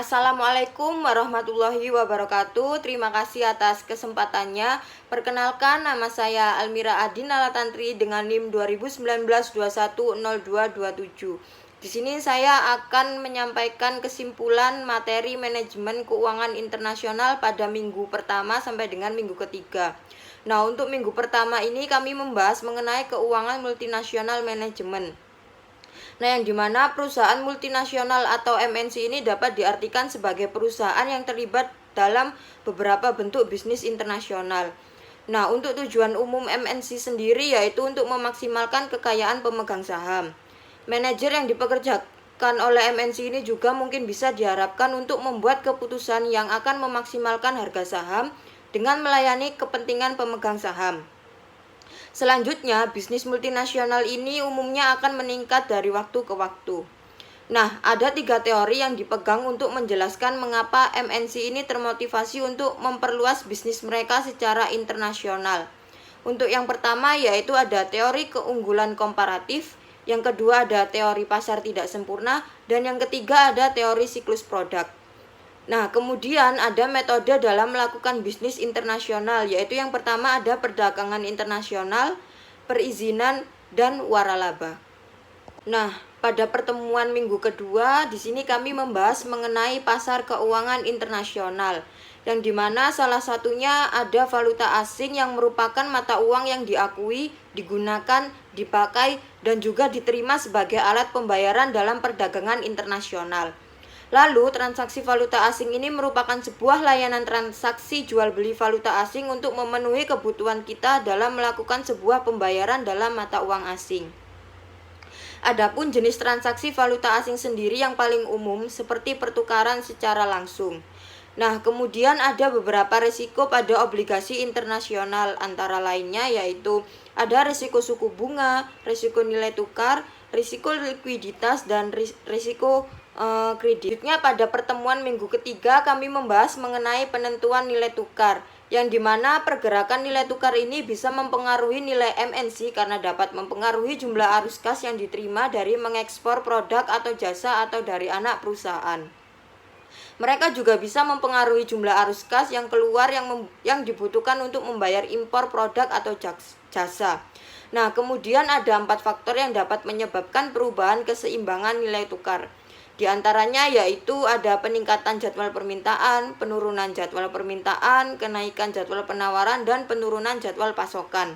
Assalamualaikum warahmatullahi wabarakatuh. Terima kasih atas kesempatannya. Perkenalkan, nama saya Almira Adin Alatantri dengan NIM 2019-210227. Di sini saya akan menyampaikan kesimpulan materi manajemen keuangan internasional pada minggu pertama sampai dengan minggu ketiga. Nah, untuk minggu pertama ini kami membahas mengenai keuangan multinasional manajemen. Nah, yang dimana perusahaan multinasional atau MNC ini dapat diartikan sebagai perusahaan yang terlibat dalam beberapa bentuk bisnis internasional. Nah, untuk tujuan umum MNC sendiri yaitu untuk memaksimalkan kekayaan pemegang saham. Manajer yang dipekerjakan oleh MNC ini juga mungkin bisa diharapkan untuk membuat keputusan yang akan memaksimalkan harga saham dengan melayani kepentingan pemegang saham. Selanjutnya, bisnis multinasional ini umumnya akan meningkat dari waktu ke waktu. Nah, ada 3 teori yang dipegang untuk menjelaskan mengapa MNC ini termotivasi untuk memperluas bisnis mereka secara internasional. Untuk yang pertama yaitu ada teori keunggulan komparatif, yang kedua ada teori pasar tidak sempurna, dan yang ketiga ada teori siklus produk. Nah, kemudian ada metode dalam melakukan bisnis internasional, yaitu yang pertama ada perdagangan internasional, perizinan, dan waralaba. Nah, pada pertemuan minggu kedua, di sini kami membahas mengenai pasar keuangan internasional, yang dimana salah satunya ada valuta asing yang merupakan mata uang yang diakui, digunakan, dipakai, dan juga diterima sebagai alat pembayaran dalam perdagangan internasional. Lalu, transaksi valuta asing ini merupakan sebuah layanan transaksi jual beli valuta asing untuk memenuhi kebutuhan kita dalam melakukan sebuah pembayaran dalam mata uang asing. Adapun jenis transaksi valuta asing sendiri yang paling umum seperti pertukaran secara langsung. Nah, kemudian ada beberapa risiko pada obligasi internasional, antara lainnya yaitu ada risiko suku bunga, risiko nilai tukar, risiko likuiditas, dan risiko kreditnya. Pada pertemuan minggu ketiga kami membahas mengenai penentuan nilai tukar, yang dimana pergerakan nilai tukar ini bisa mempengaruhi nilai MNC karena dapat mempengaruhi jumlah arus kas yang diterima dari mengekspor produk atau jasa atau dari anak perusahaan. Mereka juga bisa mempengaruhi jumlah arus kas yang keluar yang dibutuhkan untuk membayar impor produk atau jasa. Nah, kemudian ada 4 faktor yang dapat menyebabkan perubahan keseimbangan nilai tukar. Di antaranya yaitu ada peningkatan jadwal permintaan, penurunan jadwal permintaan, kenaikan jadwal penawaran, dan penurunan jadwal pasokan.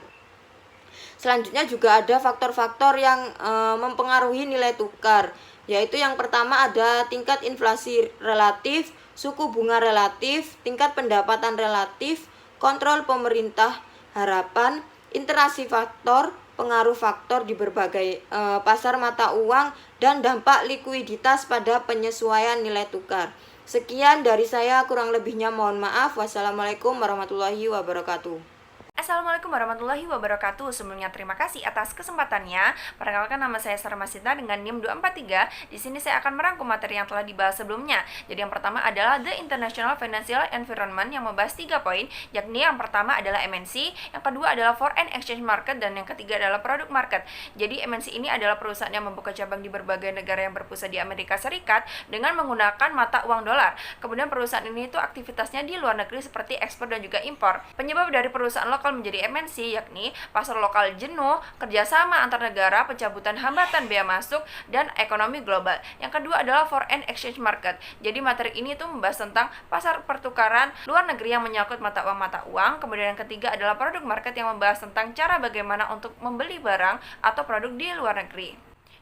Selanjutnya juga ada faktor-faktor yang mempengaruhi nilai tukar, yaitu yang pertama ada tingkat inflasi relatif, suku bunga relatif, tingkat pendapatan relatif, kontrol pemerintah, harapan, interaksi faktor, pengaruh faktor di berbagai pasar mata uang, dan dampak likuiditas pada penyesuaian nilai tukar. Sekian dari saya, kurang lebihnya mohon maaf. Wassalamualaikum warahmatullahi wabarakatuh. Assalamualaikum warahmatullahi wabarakatuh. Sebelumnya terima kasih atas kesempatannya. Perkenalkan, nama saya Sarah Masita dengan NIM 243. Di sini saya akan merangkum materi yang telah dibahas sebelumnya. Jadi yang pertama adalah The International Financial Environment yang membahas 3 poin, yakni yang pertama adalah MNC, yang kedua adalah Foreign Exchange Market, dan yang ketiga adalah Product Market. Jadi MNC ini adalah perusahaan yang membuka cabang di berbagai negara yang berpusat di Amerika Serikat dengan menggunakan mata uang dolar. Kemudian perusahaan ini itu aktivitasnya di luar negeri seperti ekspor dan juga impor. Penyebab dari perusahaan lokal menjadi MNC yakni pasar lokal jenuh, kerjasama antar negara, pencabutan hambatan bea masuk, dan ekonomi global. Yang kedua adalah Foreign Exchange Market. Jadi materi ini tuh membahas tentang pasar pertukaran luar negeri yang menyangkut mata uang. Kemudian yang ketiga adalah Product Market yang membahas tentang cara bagaimana untuk membeli barang atau produk di luar negeri.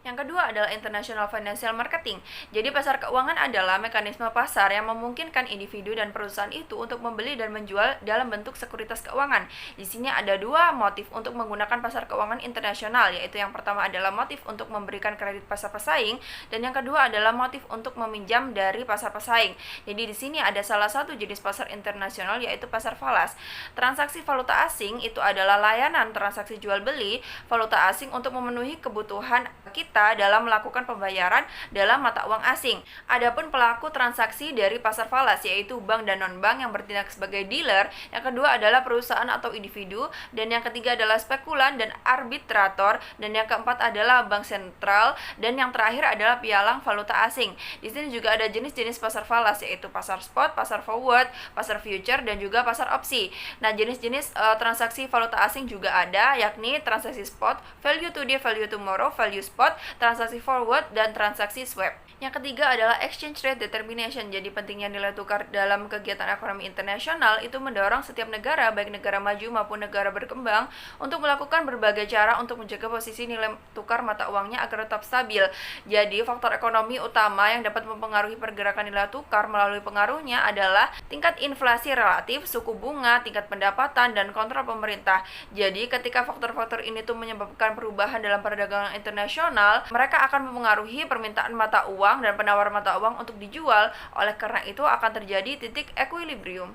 Yang kedua adalah International Financial Marketing. Jadi pasar keuangan adalah mekanisme pasar yang memungkinkan individu dan perusahaan itu untuk membeli dan menjual dalam bentuk sekuritas keuangan. Di sini ada 2 motif untuk menggunakan pasar keuangan internasional, yaitu yang pertama adalah motif untuk memberikan kredit pasar pesaing, dan yang kedua adalah motif untuk meminjam dari pasar pesaing. Jadi di sini ada salah satu jenis pasar internasional yaitu pasar falas. Transaksi valuta asing itu adalah layanan transaksi jual beli valuta asing untuk memenuhi kebutuhan kita pemerintah dalam melakukan pembayaran dalam mata uang asing. Adapun pelaku transaksi dari pasar falas yaitu bank dan non-bank yang bertindak sebagai dealer, yang kedua adalah perusahaan atau individu, dan yang ketiga adalah spekulan dan arbitrator, dan yang keempat adalah bank sentral, dan yang terakhir adalah pialang valuta asing. Di sini juga ada jenis-jenis pasar falas yaitu pasar spot, pasar forward, pasar future, dan juga pasar opsi. Nah, jenis-jenis transaksi valuta asing juga ada, yakni transaksi spot, value today, value tomorrow, value spot, transaksi forward, dan transaksi swap. Yang ketiga adalah exchange rate determination. Jadi pentingnya nilai tukar dalam kegiatan ekonomi internasional itu mendorong setiap negara, baik negara maju maupun negara berkembang, untuk melakukan berbagai cara untuk menjaga posisi nilai tukar mata uangnya agar tetap stabil. Jadi faktor ekonomi utama yang dapat mempengaruhi pergerakan nilai tukar melalui pengaruhnya adalah tingkat inflasi relatif, suku bunga, tingkat pendapatan, dan kontrol pemerintah. Jadi ketika faktor-faktor ini tuh menyebabkan perubahan dalam perdagangan internasional, mereka akan mempengaruhi permintaan mata uang dan penawar mata uang untuk dijual. Oleh karena itu akan terjadi titik equilibrium.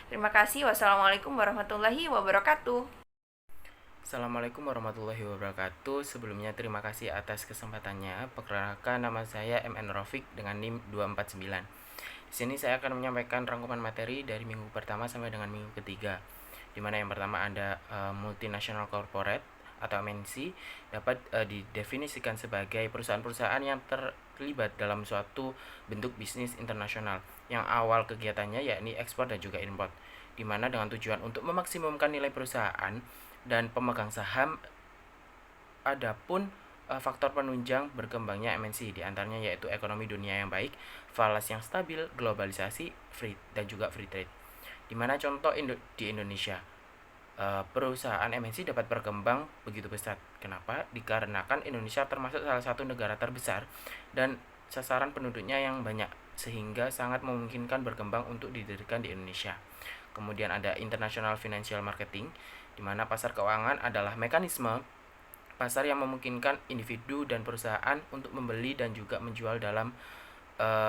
Terima kasih. Wassalamualaikum warahmatullahi wabarakatuh. Assalamualaikum warahmatullahi wabarakatuh. Sebelumnya terima kasih atas kesempatannya. Perkenalkan, nama saya MN Rofik dengan NIM 249. Di sini saya akan menyampaikan rangkuman materi dari minggu pertama sampai dengan minggu ketiga. Di mana yang pertama ada multinational corporate atau MNC dapat didefinisikan sebagai perusahaan-perusahaan yang terlibat dalam suatu bentuk bisnis internasional yang awal kegiatannya yakni ekspor dan juga impor, di mana dengan tujuan untuk memaksimumkan nilai perusahaan dan pemegang saham. Adapun faktor penunjang berkembangnya MNC diantaranya yaitu ekonomi dunia yang baik, falas yang stabil, globalisasi, dan juga free trade. Di mana contoh di Indonesia, perusahaan MNC dapat berkembang begitu pesat. Kenapa? Dikarenakan Indonesia termasuk salah satu negara terbesar dan sasaran penduduknya yang banyak, sehingga sangat memungkinkan berkembang untuk didirikan di Indonesia. Kemudian ada international financial marketing, di mana pasar keuangan adalah mekanisme pasar yang memungkinkan individu dan perusahaan untuk membeli dan juga menjual dalam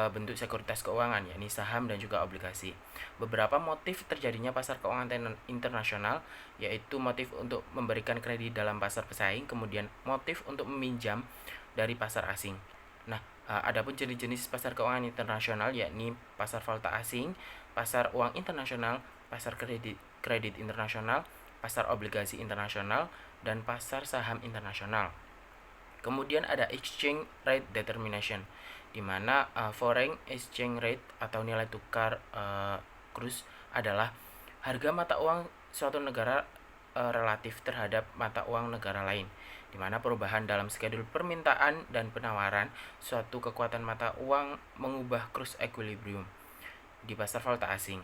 bentuk sekuritas keuangan, yakni saham dan juga obligasi. Beberapa motif terjadinya pasar keuangan internasional yaitu motif untuk memberikan kredit dalam pasar pesaing, kemudian motif untuk meminjam dari pasar asing. Nah, adapun jenis-jenis pasar keuangan internasional yakni pasar valuta asing, pasar uang internasional, pasar kredit internasional, pasar obligasi internasional, dan pasar saham internasional. Kemudian ada exchange rate determination, di mana foreign exchange rate atau nilai tukar kurs adalah harga mata uang suatu negara relatif terhadap mata uang negara lain, di mana perubahan dalam skedul permintaan dan penawaran suatu kekuatan mata uang mengubah kurs equilibrium di pasar valuta asing.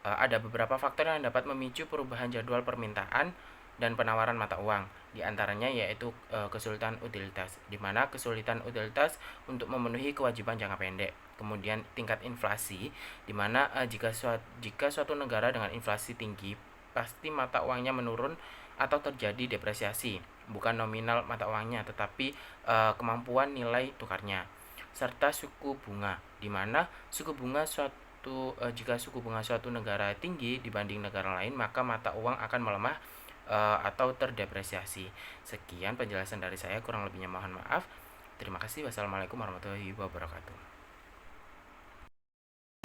Ada beberapa faktor yang dapat memicu perubahan jadwal permintaan dan penawaran mata uang, di antaranya yaitu kesulitan utilitas, di mana kesulitan utilitas untuk memenuhi kewajiban jangka pendek. Kemudian tingkat inflasi, di mana jika suatu negara dengan inflasi tinggi, pasti mata uangnya menurun atau terjadi depresiasi, bukan nominal mata uangnya, tetapi kemampuan nilai tukarnya. Serta suku bunga, di mana jika suku bunga suatu negara tinggi dibanding negara lain, maka mata uang akan melemah atau terdepresiasi. Sekian penjelasan dari saya, kurang lebihnya mohon maaf. Terima kasih. Wassalamualaikum warahmatullahi wabarakatuh.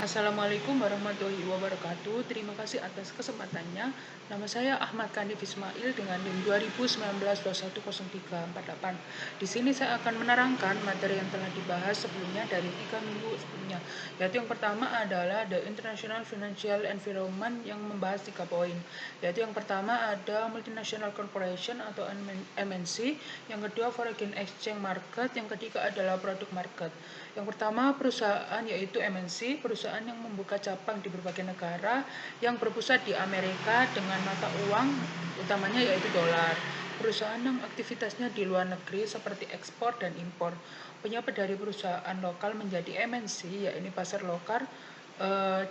Assalamualaikum warahmatullahi wabarakatuh. Terima kasih atas kesempatannya. Nama saya Ahmad Kandif Ismail dengan NIM 2019-210348. Di sini saya akan menerangkan materi yang telah dibahas sebelumnya dari 3 minggu sebelumnya. Yaitu yang pertama adalah The International Financial Environment yang membahas 3 poin. Yaitu yang pertama ada Multinational Corporation atau MNC, yang kedua Foreign Exchange Market, yang ketiga adalah Product Market. Yang pertama perusahaan yaitu MNC, perusahaan yang membuka cabang di berbagai negara yang berpusat di Amerika dengan mata uang utamanya yaitu dolar. Perusahaan yang aktivitasnya di luar negeri seperti ekspor dan impor. Penyebab dari perusahaan lokal menjadi MNC yakni pasar lokal,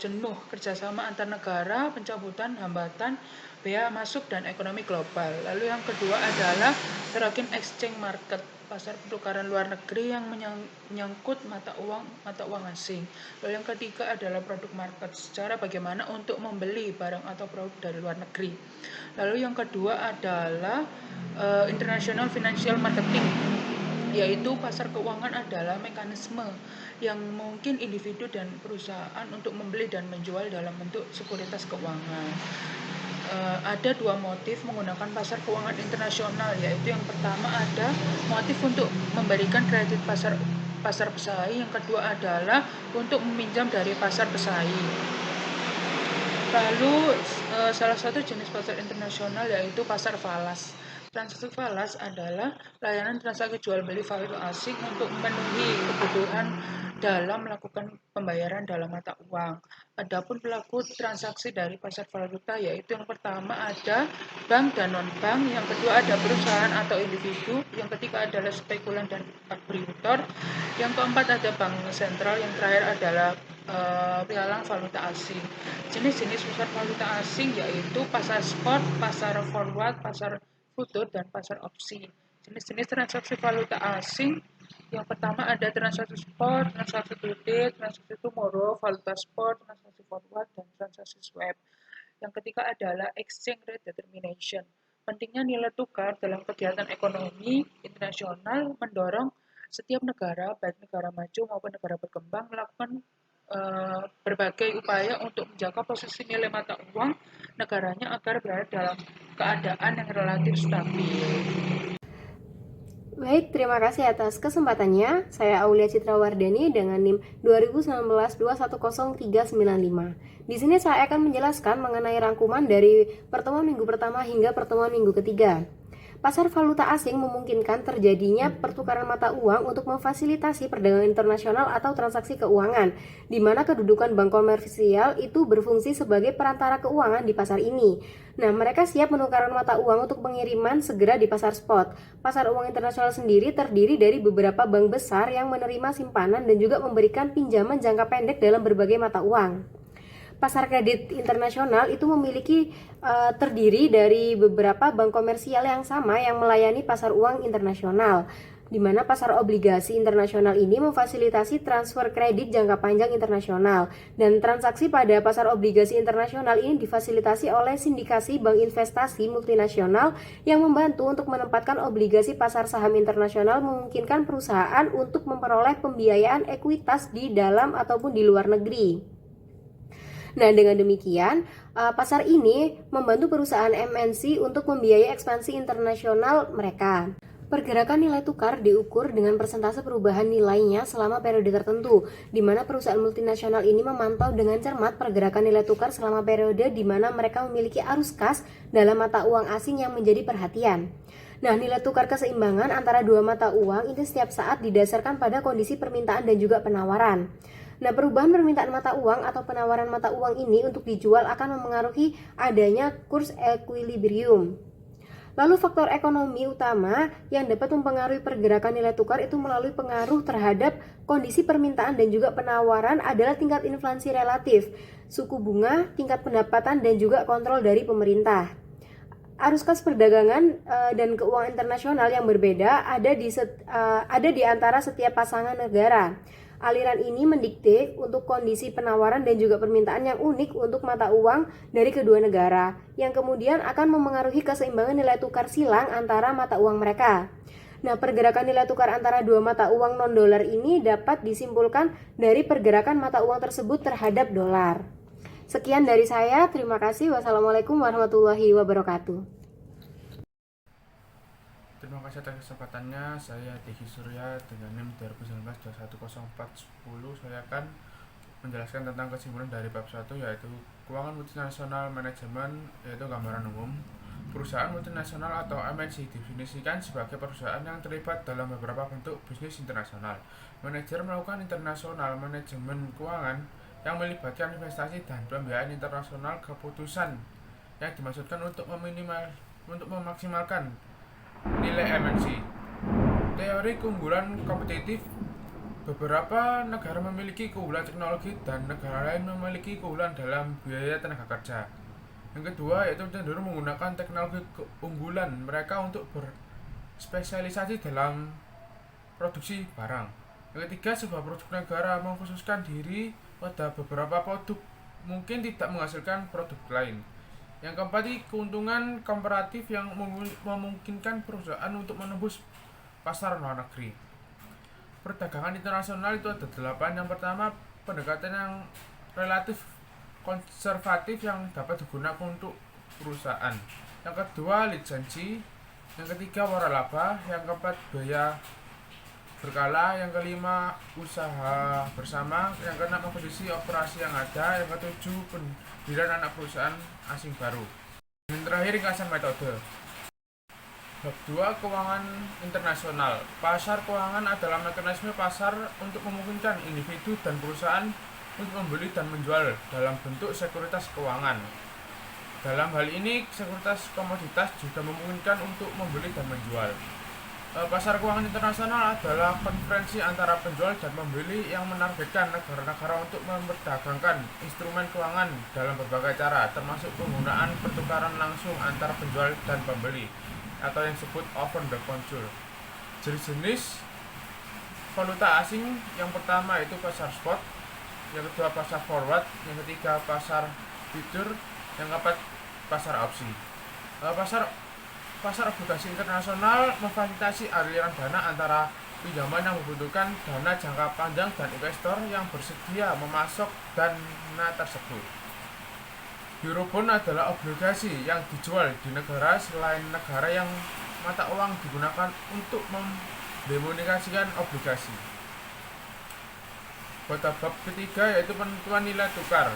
jenuh kerjasama antar negara, pencabutan hambatan bea masuk dan ekonomi global. Lalu yang kedua adalah foreign exchange market, pasar pertukaran luar negeri yang menyangkut mata uang asing. Lalu yang ketiga adalah produk market, secara bagaimana untuk membeli barang atau produk dari luar negeri. Lalu yang kedua adalah international financial marketing, yaitu pasar keuangan adalah mekanisme yang mungkin individu dan perusahaan untuk membeli dan menjual dalam bentuk sekuritas keuangan. Ada dua motif menggunakan pasar keuangan internasional, yaitu yang pertama ada motif untuk memberikan kredit pasar pesaing, yang kedua adalah untuk meminjam dari pasar pesaing. Lalu salah satu jenis pasar internasional yaitu pasar falas. Transaksi falas adalah layanan transaksi jual beli valuta asing untuk memenuhi kebutuhan dalam melakukan pembayaran dalam mata uang. Adapun pelaku transaksi dari pasar valuta yaitu yang pertama ada bank dan non-bank, yang kedua ada perusahaan atau individu, yang ketiga adalah spekulan dan atributor, yang keempat ada bank sentral, yang terakhir adalah pialang valuta asing. Jenis-jenis pasar valuta asing yaitu pasar spot, pasar forward, pasar futur, dan pasar opsi. Jenis-jenis transaksi valuta asing yang pertama ada transaksi spot, transaksi today, transaksi tomorrow, valuta spot, transaksi forward, dan transaksi swap. Yang ketiga adalah exchange rate determination. Pentingnya nilai tukar dalam kegiatan ekonomi internasional mendorong setiap negara, baik negara maju maupun negara berkembang, melakukan berbagai upaya untuk menjaga posisi nilai mata uang negaranya agar berada dalam keadaan yang relatif stabil. Baik, terima kasih atas kesempatannya. Saya Aulia Citra Wardani dengan NIM 2019-210395. Di sini saya akan menjelaskan mengenai rangkuman dari pertemuan minggu pertama hingga pertemuan minggu ketiga. Pasar valuta asing memungkinkan terjadinya pertukaran mata uang untuk memfasilitasi perdagangan internasional atau transaksi keuangan, di mana kedudukan bank komersial itu berfungsi sebagai perantara keuangan di pasar ini. Nah, mereka siap menukarkan mata uang untuk pengiriman segera di pasar spot. Pasar uang internasional sendiri terdiri dari beberapa bank besar yang menerima simpanan dan juga memberikan pinjaman jangka pendek dalam berbagai mata uang. Pasar kredit internasional itu memiliki terdiri dari beberapa bank komersial yang sama yang melayani pasar uang internasional, di mana pasar obligasi internasional ini memfasilitasi transfer kredit jangka panjang internasional, dan transaksi pada pasar obligasi internasional ini difasilitasi oleh sindikasi bank investasi multinasional yang membantu untuk menempatkan obligasi pasar saham internasional, memungkinkan perusahaan untuk memperoleh pembiayaan ekuitas di dalam ataupun di luar negeri. Nah, dengan demikian, pasar ini membantu perusahaan MNC untuk membiayai ekspansi internasional mereka. Pergerakan nilai tukar diukur dengan persentase perubahan nilainya selama periode tertentu, di mana perusahaan multinasional ini memantau dengan cermat pergerakan nilai tukar selama periode di mana mereka memiliki arus kas dalam mata uang asing yang menjadi perhatian. Nah, nilai tukar keseimbangan antara dua mata uang ini setiap saat didasarkan pada kondisi permintaan dan juga penawaran. Nah, perubahan permintaan mata uang atau penawaran mata uang ini untuk dijual akan memengaruhi adanya kurs equilibrium. Lalu faktor ekonomi utama yang dapat mempengaruhi pergerakan nilai tukar itu melalui pengaruh terhadap kondisi permintaan dan juga penawaran adalah tingkat inflasi relatif, suku bunga, tingkat pendapatan, dan juga kontrol dari pemerintah. Arus kas perdagangan dan keuangan internasional yang berbeda ada di antara setiap pasangan negara. Aliran ini mendikte untuk kondisi penawaran dan juga permintaan yang unik untuk mata uang dari kedua negara, yang kemudian akan memengaruhi keseimbangan nilai tukar silang antara mata uang mereka. Nah, pergerakan nilai tukar antara dua mata uang non-dolar ini dapat disimpulkan dari pergerakan mata uang tersebut terhadap dolar. Sekian dari saya, terima kasih. Wassalamualaikum warahmatullahi wabarakatuh. Terima kasih atas kesempatannya. Saya Diki Surya dengan NIM 2019-210410. Saya akan menjelaskan tentang kesimpulan dari bab 1, yaitu keuangan multinasional manajemen, yaitu gambaran umum. Perusahaan multinasional atau MNC didefinisikan sebagai perusahaan yang terlibat dalam beberapa bentuk bisnis internasional. Manajer melakukan internasional manajemen keuangan yang melibatkan investasi dan pembiayaan internasional. Keputusan yang dimaksudkan untuk memaksimalkan nilai MNC. Teori keunggulan kompetitif. Beberapa negara memiliki keunggulan teknologi dan negara lain memiliki keunggulan dalam biaya tenaga kerja. Yang kedua yaitu cenderung menggunakan teknologi keunggulan mereka untuk berspesialisasi dalam produksi barang. Yang ketiga, sebuah produk negara mengkhususkan diri pada beberapa produk, mungkin tidak menghasilkan produk lain. Yang keempat, keuntungan komparatif yang memungkinkan perusahaan untuk menembus pasar luar negeri. Perdagangan internasional itu ada 8. Yang pertama, pendekatan yang relatif konservatif yang dapat digunakan untuk perusahaan. Yang kedua, lisensi. Yang ketiga, waralaba. Yang keempat, biaya berkala. Yang kelima, usaha bersama. Yang keenam, kompetisi operasi yang ada. Yang ketujuh, pendirian anak perusahaan asing baru. Dan terakhir, ringkasan metode. Bab 2, keuangan internasional. Pasar keuangan adalah mekanisme pasar untuk memungkinkan individu dan perusahaan untuk membeli dan menjual dalam bentuk sekuritas keuangan. Dalam hal ini, sekuritas komoditas juga memungkinkan untuk membeli dan menjual. Pasar keuangan internasional adalah konferensi antara penjual dan pembeli yang menargetkan negara-negara untuk memperdagangkan instrumen keuangan dalam berbagai cara, termasuk penggunaan pertukaran langsung antara penjual dan pembeli, atau yang disebut over the counter. Jenis-jenis valuta asing yang pertama yaitu pasar spot, yang kedua pasar forward, yang ketiga pasar future, yang keempat pasar opsi. Pasar obligasi internasional memfasilitasi aliran dana antara pinjaman yang membutuhkan dana jangka panjang dan investor yang bersedia memasok dana tersebut. Eurobond adalah obligasi yang dijual di negara selain negara yang mata uang digunakan untuk mendenominasikan obligasi. Pada bab ketiga yaitu penentuan nilai tukar.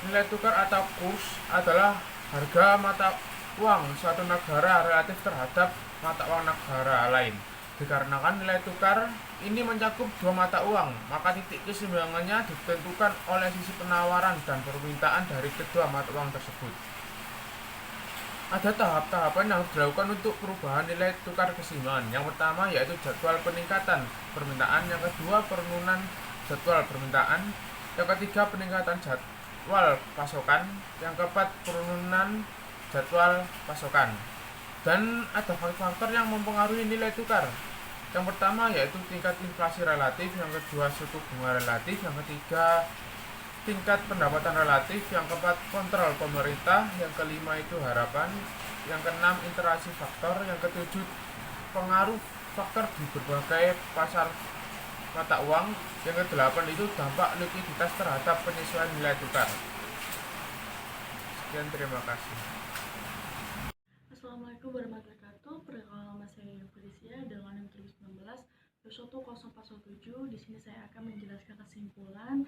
Nilai tukar atau kurs adalah harga mata uang suatu negara relatif terhadap mata uang negara lain. Dikarenakan nilai tukar ini mencakup dua mata uang, maka titik keseimbangannya ditentukan oleh sisi penawaran dan permintaan dari kedua mata uang tersebut. Ada tahap-tahapan yang dilakukan untuk perubahan nilai tukar keseimbangan. Yang pertama yaitu jadwal peningkatan permintaan, yang kedua penurunan jadwal permintaan, yang ketiga peningkatan jadwal pasokan, yang keempat penurunan jadwal pasokan. Dan ada faktor-faktor yang mempengaruhi nilai tukar. Yang pertama yaitu tingkat inflasi relatif, yang kedua suku bunga relatif, yang ketiga tingkat pendapatan relatif, yang keempat kontrol pemerintah, yang kelima itu harapan, yang keenam interaksi faktor, yang ketujuh pengaruh faktor di berbagai pasar mata uang, yang kedelapan itu dampak likuiditas terhadap penyesuaian nilai tukar. Sekian, terima kasih. Assalamualaikum warahmatullahi wabarakatuh. Perkenalkan nama saya Felicia dengan NIM 2019-10417. Di sini saya akan menjelaskan kesimpulan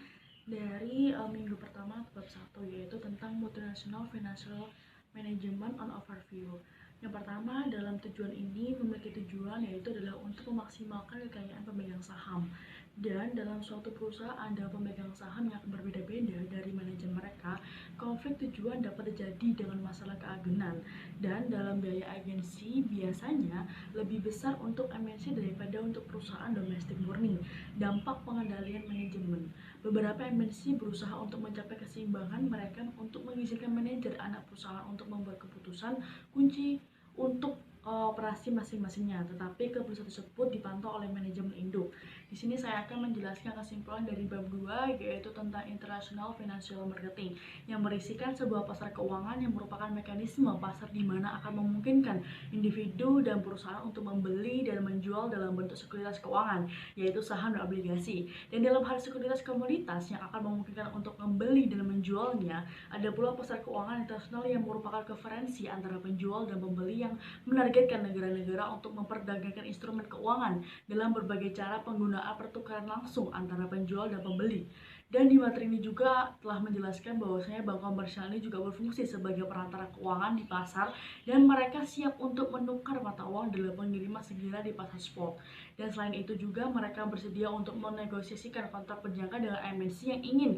dari minggu pertama bab 1, yaitu tentang Multinational Financial Management on Overview. Yang pertama, dalam tujuan ini memiliki tujuan yaitu adalah untuk memaksimalkan kekayaan pemegang saham. Dan dalam suatu perusahaan dan pemegang saham yang berbeda-beda dari manajemen mereka, konflik tujuan dapat terjadi dengan masalah keagenan. Dan dalam biaya agensi biasanya lebih besar untuk MNC daripada untuk perusahaan domestik murni. Dampak pengendalian manajemen. Beberapa MNC berusaha untuk mencapai keseimbangan mereka untuk mengizinkan manajer anak perusahaan untuk membuat keputusan kunci untuk operasi masing-masingnya, tetapi keputusan tersebut dipantau oleh manajemen induk. Di sini saya akan menjelaskan kesimpulan dari bab 2, yaitu tentang International Financial Marketing, yang berisikan sebuah pasar keuangan yang merupakan mekanisme pasar di mana akan memungkinkan individu dan perusahaan untuk membeli dan menjual dalam bentuk sekuritas keuangan, yaitu saham dan obligasi. Dan dalam hal sekuritas komoditas yang akan memungkinkan untuk membeli dan menjualnya, ada pula pasar keuangan internasional yang merupakan konferensi antara penjual dan pembeli yang menargetkan negara-negara untuk memperdagangkan instrumen keuangan dalam berbagai cara penggunaan pertukaran langsung antara penjual dan pembeli. Dan di materi ini juga telah menjelaskan bahwasanya bank komersial ini juga berfungsi sebagai perantara keuangan di pasar, dan mereka siap untuk menukar mata uang dalam pengiriman segera di pasar spot. Dan selain itu juga mereka bersedia untuk menegosiasikan kontrak berjangka dengan MNC yang ingin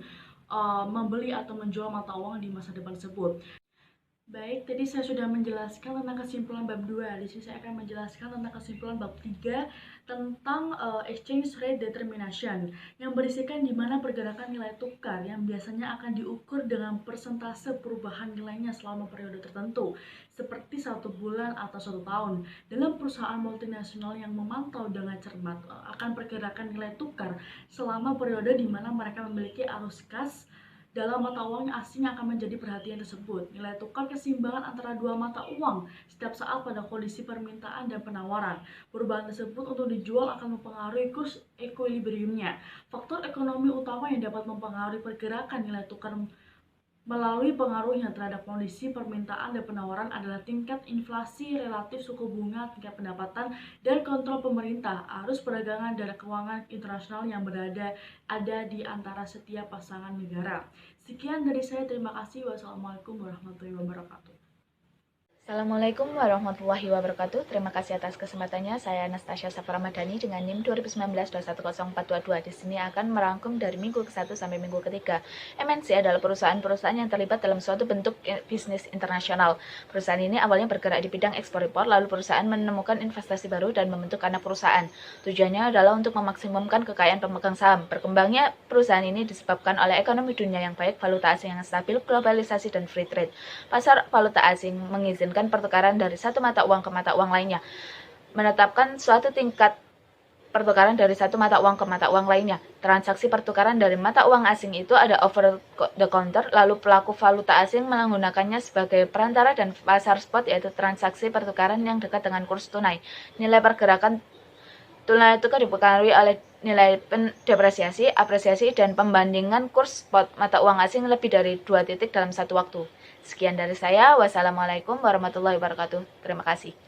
membeli atau menjual mata uang di masa depan tersebut. Baik, tadi saya sudah menjelaskan tentang kesimpulan bab 2. Di sini saya akan menjelaskan tentang kesimpulan bab 3 tentang exchange rate determination, yang berisikan di mana pergerakan nilai tukar yang biasanya akan diukur dengan persentase perubahan nilainya selama periode tertentu, seperti 1 bulan atau 1 tahun. Dalam perusahaan multinasional yang memantau dengan cermat akan pergerakan nilai tukar selama periode di mana mereka memiliki arus kas dalam mata uang asing yang akan menjadi perhatian tersebut. Nilai tukar keseimbangan antara dua mata uang setiap saat pada kondisi permintaan dan penawaran. Perubahan tersebut untuk dijual akan mempengaruhi kurs equilibriumnya. Faktor ekonomi utama yang dapat mempengaruhi pergerakan nilai tukar melalui pengaruhnya terhadap kondisi permintaan dan penawaran adalah tingkat inflasi relatif, suku bunga, tingkat pendapatan, dan kontrol pemerintah, arus perdagangan dan keuangan internasional yang ada di antara setiap pasangan negara. Sekian dari saya, terima kasih. Wassalamualaikum warahmatullahi wabarakatuh. Assalamualaikum warahmatullahi wabarakatuh. Terima kasih atas kesempatannya. Saya Anastasia Safar Ramadhani dengan NIM 2019-210422. Di sini akan merangkum dari minggu ke-1 sampai minggu ke-3. MNC adalah perusahaan-perusahaan yang terlibat dalam suatu bentuk bisnis internasional. Perusahaan ini awalnya bergerak di bidang ekspor-impor, lalu perusahaan menemukan investasi baru dan membentuk anak perusahaan. Tujuannya adalah untuk memaksimumkan kekayaan pemegang saham. Berkembangnya perusahaan ini disebabkan oleh ekonomi dunia yang baik, valuta asing yang stabil, globalisasi, dan free trade. Pasar valuta asing mengizinkan pertukaran dari satu mata uang ke mata uang lainnya, menetapkan suatu tingkat pertukaran dari satu mata uang ke mata uang lainnya. Transaksi pertukaran dari mata uang asing itu ada over the counter, lalu pelaku valuta asing menggunakannya sebagai perantara, dan pasar spot yaitu transaksi pertukaran yang dekat dengan kurs tunai. Nilai pergerakan tunai tukar dipengaruhi oleh nilai depresiasi, apresiasi, dan pembandingan kurs spot mata uang asing lebih dari 2 titik dalam satu waktu. Sekian dari saya. Wassalamualaikum warahmatullahi wabarakatuh. Terima kasih.